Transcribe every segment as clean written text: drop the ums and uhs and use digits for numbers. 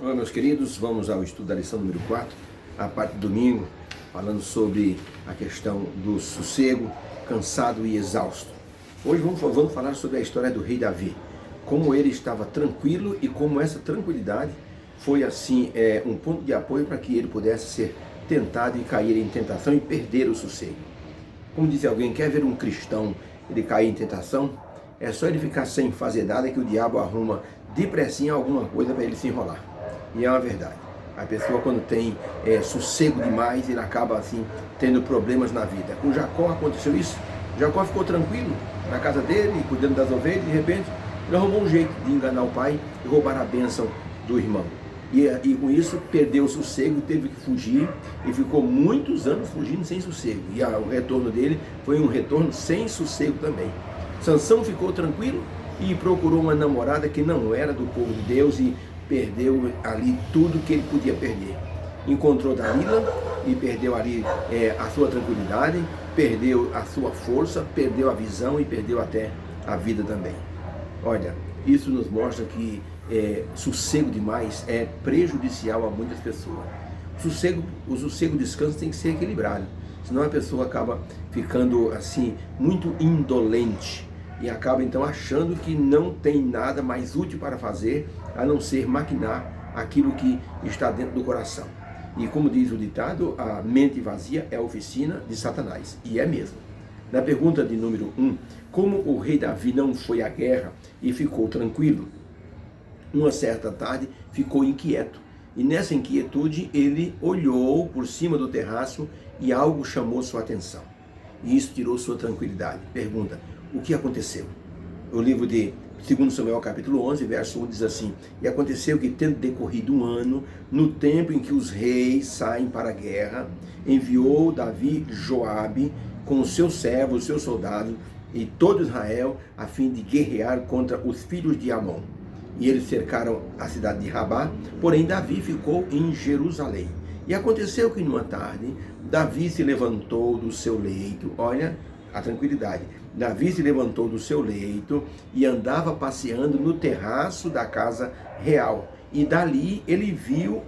Olá, meus queridos, vamos ao estudo da lição número 4, a parte do domingo, falando sobre a questão do sossego, cansado e exausto. Hoje vamos falar sobre a história do rei Davi, como ele estava tranquilo e como essa tranquilidade foi assim um ponto de apoio para que ele pudesse ser tentado e cair em tentação e perder o sossego. Como disse alguém, quer ver um cristão ele cair em tentação? É só ele ficar sem fazer nada que o diabo arruma depressinha alguma coisa para ele se enrolar. E é uma verdade. A pessoa quando tem sossego demais, ele acaba assim tendo problemas na vida. Com Jacó aconteceu isso. Jacó ficou tranquilo na casa dele, cuidando das ovelhas, e de repente ele arrumou um jeito de enganar o pai e roubar a bênção do irmão. E com isso perdeu o sossego, teve que fugir e ficou muitos anos fugindo sem sossego. E o retorno dele foi um retorno sem sossego também. Sansão ficou tranquilo e procurou uma namorada que não era do povo de Deus e perdeu ali tudo que ele podia perder. Encontrou Dalila e perdeu ali a sua tranquilidade, perdeu a sua força, perdeu a visão e perdeu até a vida também. Olha, isso nos mostra que sossego demais é prejudicial a muitas pessoas. O sossego, o descanso tem que ser equilibrado, senão a pessoa acaba ficando assim muito indolente e acaba então achando que não tem nada mais útil para fazer a não ser maquinar aquilo que está dentro do coração. E como diz o ditado, a mente vazia é a oficina de Satanás, e é mesmo. Na pergunta de número 1, como o rei Davi não foi à guerra e ficou tranquilo? Uma certa tarde ficou inquieto, e nessa inquietude ele olhou por cima do terraço e algo chamou sua atenção. E isso tirou sua tranquilidade. Pergunta: o que aconteceu? O livro de 2 Samuel capítulo 11, verso 1 diz assim: E aconteceu que, tendo decorrido um ano, no tempo em que os reis saem para a guerra, enviou Davi Joabe com os seus servos, os seus soldados e todo Israel, a fim de guerrear contra os filhos de Amon. E eles cercaram a cidade de Rabá, porém Davi ficou em Jerusalém. E aconteceu que numa tarde, Davi se levantou do seu leito, olha a tranquilidade. Davi se levantou do seu leito e andava passeando no terraço da casa real. E dali ele viu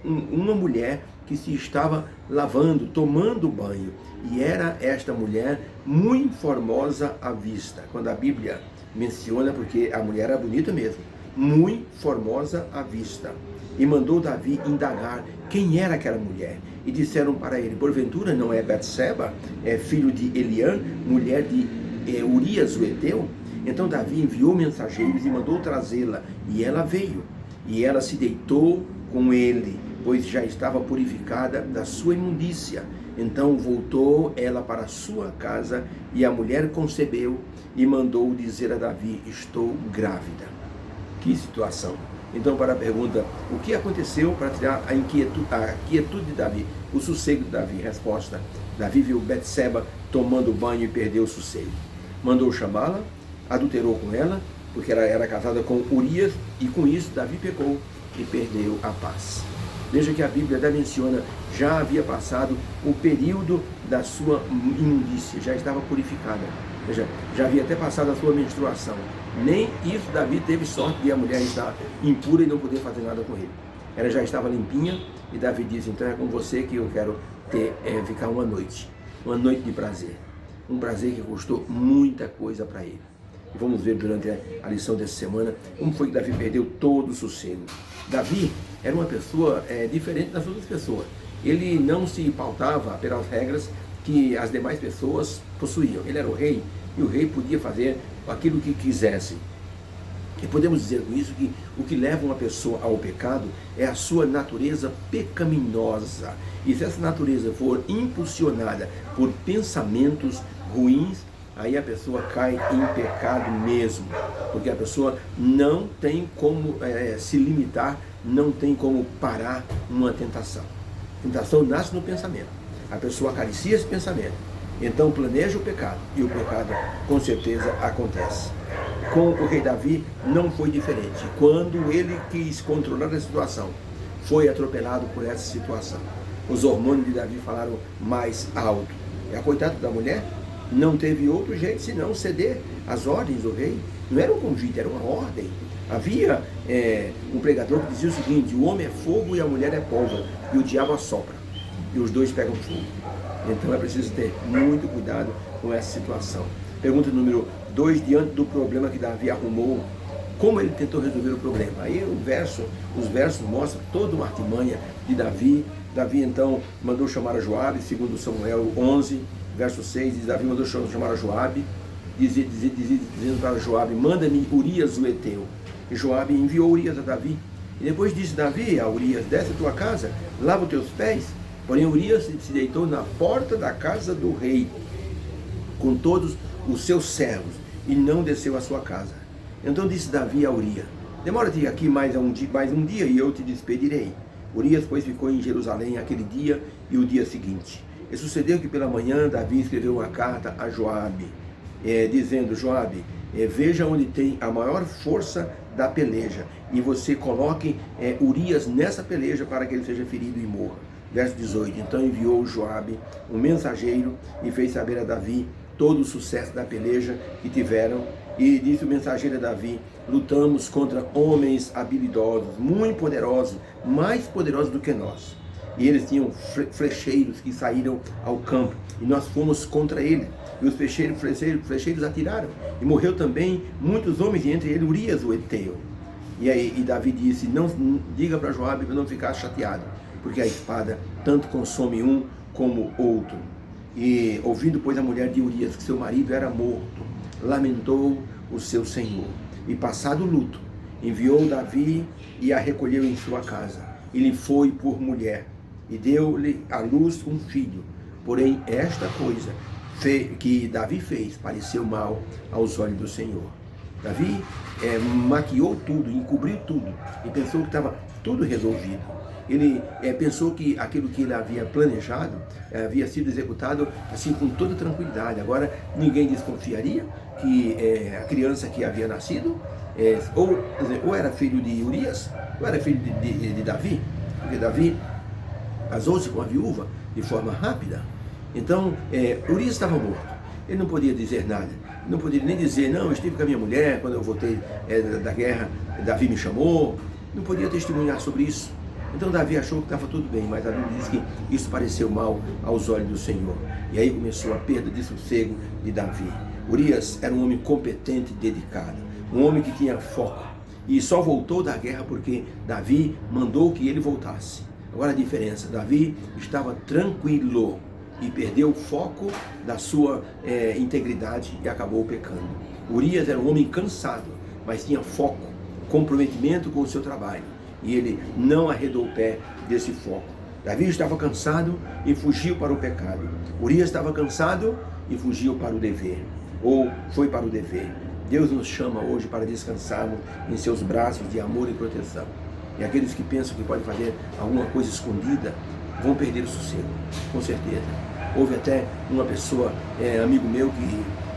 uma mulher que se estava lavando, tomando banho. E era esta mulher muito formosa à vista. Quando a Bíblia menciona, porque a mulher era bonita mesmo, muito formosa à vista. E mandou Davi indagar quem era aquela mulher. E disseram para ele: porventura não é Betseba, filho de Eliã, mulher de Urias o Heteu? Então Davi enviou mensageiros e mandou trazê-la, e ela veio. E ela se deitou com ele, pois já estava purificada da sua imundícia. Então voltou ela para a sua casa, e a mulher concebeu, e mandou dizer a Davi: estou grávida. Que situação! Então, para a pergunta, o que aconteceu para tirar a quietude de Davi, o sossego de Davi? Resposta: Davi viu Betseba tomando banho e perdeu o sossego. Mandou chamá-la, adulterou com ela, porque ela era casada com Urias, e com isso Davi pecou e perdeu a paz. Veja que a Bíblia até menciona, já havia passado o período da sua imundícia, já estava purificada. Veja, já havia até passado a sua menstruação. Nem isso Davi teve sorte de a mulher estar impura e não poder fazer nada com ele. Ela já estava limpinha e Davi disse: então é com você que eu quero ficar uma noite de prazer. Um prazer que custou muita coisa para ele. E vamos ver durante a lição dessa semana como foi que Davi perdeu todo o sossego. Davi era uma pessoa diferente das outras pessoas. Ele não se pautava pelas regras que as demais pessoas possuíam. Ele era o rei e o rei podia fazer aquilo que quisesse. E podemos dizer com isso que o que leva uma pessoa ao pecado é a sua natureza pecaminosa. E se essa natureza for impulsionada por pensamentos ruins, aí a pessoa cai em pecado mesmo, porque a pessoa não tem como se limitar, não tem como parar uma tentação. A tentação nasce no pensamento. A pessoa acaricia esse pensamento, então planeja o pecado, e o pecado com certeza acontece. Com o rei Davi não foi diferente. Quando ele quis controlar a situação, foi atropelado por essa situação. Os hormônios de Davi falaram mais alto. E a coitada da mulher não teve outro jeito senão ceder às ordens do rei. Não era um convite, era uma ordem. Havia um pregador que dizia o seguinte: o homem é fogo e a mulher é pólvora, e o diabo assopra, e os dois pegam fogo. Então é preciso ter muito cuidado com essa situação. Pergunta número 2, diante do problema que Davi arrumou, como ele tentou resolver o problema? Aí os versos mostram toda uma artimanha de Davi. Davi então mandou chamar a Joabe, segundo Samuel 11, verso 6, diz: Davi mandou chamar a Joabe, dizendo para Joabe: manda-me Urias o Eteu. E Joabe enviou Urias a Davi. E depois disse Davi a Urias: desce a tua casa, lava os teus pés. Porém Urias se deitou na porta da casa do rei, com todos os seus servos, e não desceu à sua casa. Então disse Davi a Urias: demora-te aqui mais um dia, e eu te despedirei. Urias, pois, ficou em Jerusalém aquele dia e o dia seguinte. E sucedeu que pela manhã Davi escreveu uma carta a Joabe, dizendo: Joabe, veja onde tem a maior força da peleja, e você coloque Urias nessa peleja para que ele seja ferido e morra. Verso 18, então enviou Joabe um mensageiro e fez saber a Davi todo o sucesso da peleja que tiveram. E disse o mensageiro a Davi: lutamos contra homens habilidosos, muito poderosos, mais poderosos do que nós. E eles tinham flecheiros que saíram ao campo, e nós fomos contra eles. E os flecheiros atiraram, e morreu também muitos homens, e entre eles Urias o Eteu. E Davi disse: não diga para Joabe para não ficar chateado, porque a espada tanto consome um como outro. E ouvindo, pois, a mulher de Urias que seu marido era morto, lamentou o seu senhor. E passado o luto, enviou Davi e a recolheu em sua casa. E lhe foi por mulher, e deu-lhe à luz um filho. Porém, esta coisa que Davi fez pareceu mal aos olhos do Senhor. Davi maquiou tudo, encobriu tudo, e pensou que estava tudo resolvido. Ele pensou que aquilo que ele havia planejado havia sido executado assim com toda tranquilidade. Ninguém desconfiaria que a criança que havia nascido ou era filho de Urias, ou era filho de Davi, porque Davi casou-se com a viúva de forma rápida. Então, Urias estava morto. Ele não podia dizer nada. Não podia nem dizer: não, eu estive com a minha mulher quando eu voltei da guerra, Davi me chamou. Não podia testemunhar sobre isso. Então Davi achou que estava tudo bem, mas a Bíblia diz que isso pareceu mal aos olhos do Senhor. E aí começou a perda de sossego de Davi. Urias era um homem competente e dedicado, um homem que tinha foco, e só voltou da guerra porque Davi mandou que ele voltasse. Agora a diferença: Davi estava tranquilo e perdeu o foco da sua integridade e acabou pecando. Urias era um homem cansado, mas tinha foco, comprometimento com o seu trabalho, e ele não arredou o pé desse foco. Davi estava cansado e fugiu para o pecado. Urias estava cansado e fugiu para o dever, ou foi para o dever. Deus nos chama hoje para descansarmos em seus braços de amor e proteção. E aqueles que pensam que podem fazer alguma coisa escondida vão perder o sossego, com certeza. Houve até uma pessoa, amigo meu, que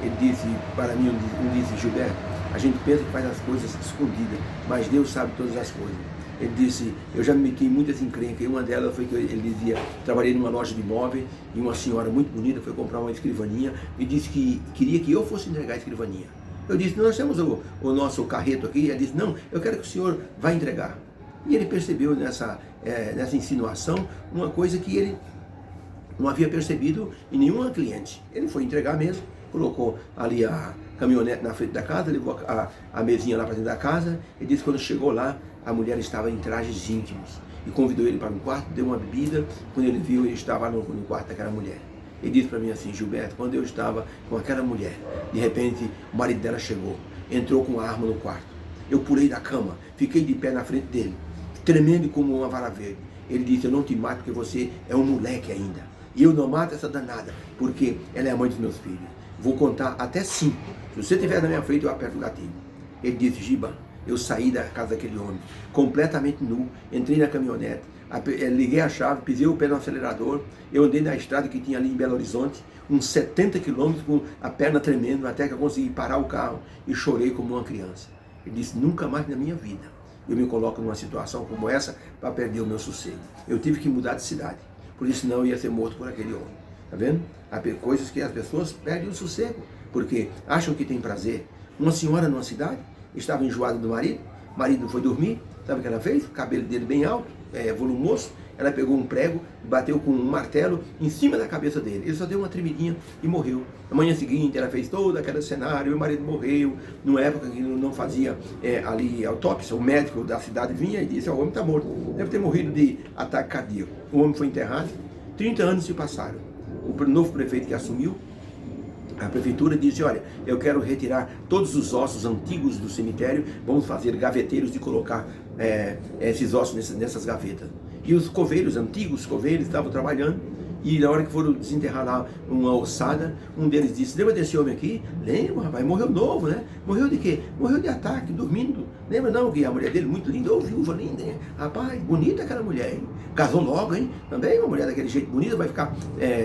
ele disse para mim, disse: Gilberto, a gente pensa que faz as coisas escondidas, mas Deus sabe todas as coisas. Ele disse: eu já me meti em muitas encrencas, e uma delas foi que ele dizia: trabalhei numa loja de imóveis, e uma senhora muito bonita foi comprar uma escrivaninha e disse que queria que eu fosse entregar a escrivaninha. Eu disse: nós temos o nosso carreto aqui. Ele disse: não, eu quero que o senhor vá entregar. E ele percebeu nessa insinuação uma coisa que ele não havia percebido em nenhuma cliente. Ele foi entregar mesmo, colocou ali a caminhonete na frente da casa, levou a mesinha lá para dentro da casa, e disse que quando chegou lá, a mulher estava em trajes íntimos, e convidou ele para um quarto, deu uma bebida. Quando ele viu, ele estava no quarto daquela mulher. Ele disse para mim assim: Gilberto, quando eu estava com aquela mulher, de repente o marido dela chegou, entrou com a arma no quarto. Eu pulei da cama, fiquei de pé na frente dele, tremendo como uma vara verde. Ele disse: eu não te mato porque você é um moleque ainda, e eu não mato essa danada porque ela é a mãe dos meus filhos. Vou contar até 5. Se você estiver na minha frente, eu aperto o gatilho. Ele disse: Giba, eu saí da casa daquele homem, completamente nu, entrei na caminhonete, liguei a chave, pisei o pé no acelerador, eu andei na estrada que tinha ali em Belo Horizonte, uns 70 quilômetros, com a perna tremendo, até que eu consegui parar o carro e chorei como uma criança. Ele disse: nunca mais na minha vida eu me coloco numa situação como essa para perder o meu sossego. Eu tive que mudar de cidade, porque senão eu ia ser morto por aquele homem. Tá vendo? Há coisas que as pessoas perdem o sossego, porque acham que tem prazer, Uma senhora numa cidade estava enjoada do marido, o marido foi dormir, sabe o que ela fez? O cabelo dele bem alto, volumoso, ela pegou um prego, bateu com um martelo em cima da cabeça dele. Ele só deu uma tremidinha e morreu. Na manhã seguinte, ela fez todo aquele cenário, o marido morreu, numa época que não fazia ali autópsia, o médico da cidade vinha e disse, o homem está morto, deve ter morrido de ataque cardíaco. O homem foi enterrado, 30 anos se passaram. O novo prefeito que assumiu, a prefeitura disse, olha, eu quero retirar todos os ossos antigos do cemitério, vamos fazer gaveteiros de colocar esses ossos nessas gavetas. E os coveiros, antigos coveiros, estavam trabalhando, e na hora que foram desenterrar lá uma ossada, um deles disse, lembra desse homem aqui? Lembra, rapaz, morreu novo, né? Morreu de quê? Morreu de ataque, dormindo. Lembra não, que a mulher dele, muito linda, viúva linda, hein? Rapaz, bonita aquela mulher, hein? Casou logo, hein? Também uma mulher daquele jeito bonita, vai ficar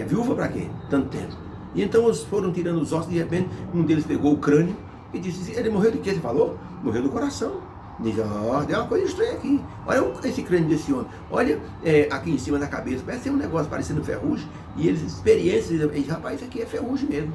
viúva pra quê? Tanto tempo. E então eles foram tirando os ossos, de repente, um deles pegou o crânio e disse, ele morreu de quê? Você falou? Morreu do coração. Diz, tem uma coisa estranha aqui. Olha esse crânio desse homem. Olha aqui em cima da cabeça. Parece ser um negócio parecendo ferrugem. E eles, experiências, dizem, rapaz, isso aqui é ferrugem mesmo.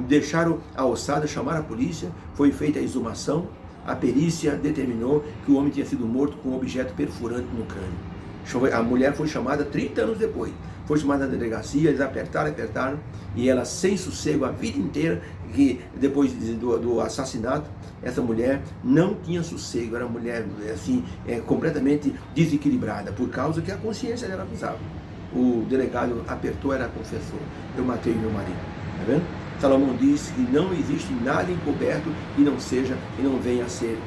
Deixaram a ossada, chamaram a polícia, foi feita a exumação. A perícia determinou que o homem tinha sido morto com um objeto perfurante no crânio. A mulher foi chamada 30 anos depois. Foi chamada na delegacia, eles apertaram, e ela sem sossego a vida inteira, que depois do assassinato, essa mulher não tinha sossego, era uma mulher assim, completamente desequilibrada, por causa que a consciência dela acusava. O delegado apertou, ela confessou, eu matei meu marido, tá vendo? Salomão disse que não existe nada encoberto e não venha a ser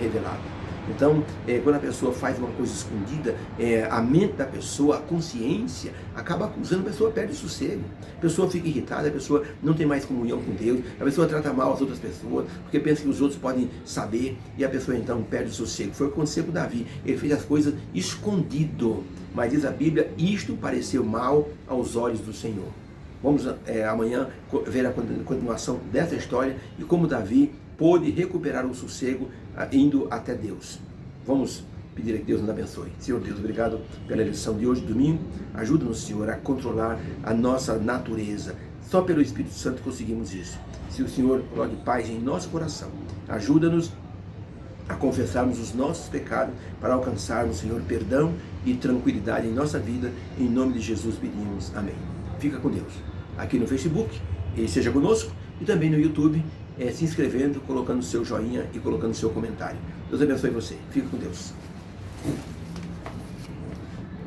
revelado. Então, quando a pessoa faz uma coisa escondida, a mente da pessoa, a consciência, acaba acusando, a pessoa perde o sossego, a pessoa fica irritada, a pessoa não tem mais comunhão com Deus, a pessoa trata mal as outras pessoas, porque pensa que os outros podem saber, e a pessoa então perde o sossego. Foi o que aconteceu com Davi, ele fez as coisas escondido, mas diz a Bíblia, isto pareceu mal aos olhos do Senhor. Vamos amanhã ver a continuação dessa história e como Davi pôde recuperar o sossego indo até Deus. Vamos pedir a que Deus nos abençoe. Senhor Deus, obrigado pela lição de hoje, domingo. Ajuda-nos, Senhor, a controlar a nossa natureza. Só pelo Espírito Santo conseguimos isso. Se o Senhor coloque paz em nosso coração, ajuda-nos a confessarmos os nossos pecados para alcançarmos, Senhor, perdão e tranquilidade em nossa vida. Em nome de Jesus pedimos. Amém. Fica com Deus. Aqui no Facebook, seja conosco, e também no YouTube, se inscrevendo, colocando seu joinha e colocando seu comentário. Deus abençoe você. Fica com Deus.